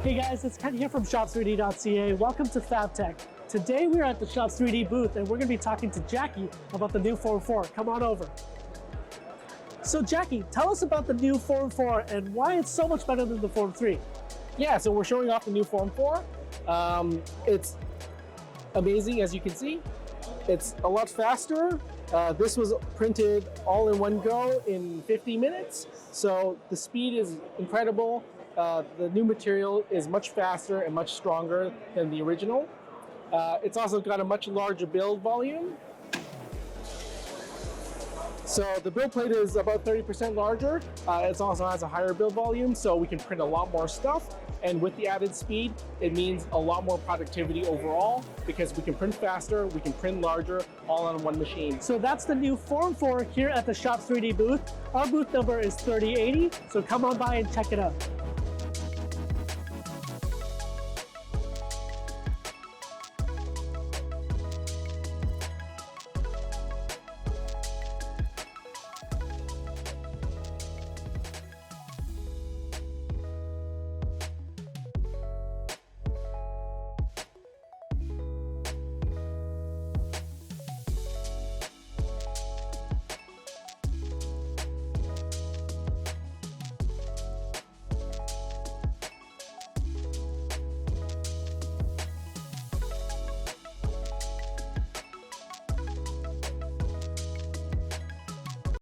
Hey guys, it's Ken here from Shop3D.ca. Welcome to FABTECH. Today we're at the Shop3D booth and we're going to be talking to Jackie about the new Form 4. Come on over. So Jackie, tell us about the new Form 4 and why it's so much better than the Form 3. Yeah, so we're showing off the new Form 4. It's amazing, as you can see. It's a lot faster. This was printed all in one go in 50 minutes. So the speed is incredible. The new material is much faster and much stronger than the original. It's also got a much larger build volume. So the build plate is about 30% larger. It also has a higher build volume, so we can print a lot more stuff. And with the added speed, it means a lot more productivity overall because we can print faster, we can print larger, all on one machine. So that's the new Form 4 here at the Shop3D booth. Our booth number is 3080, so come on by and check it out.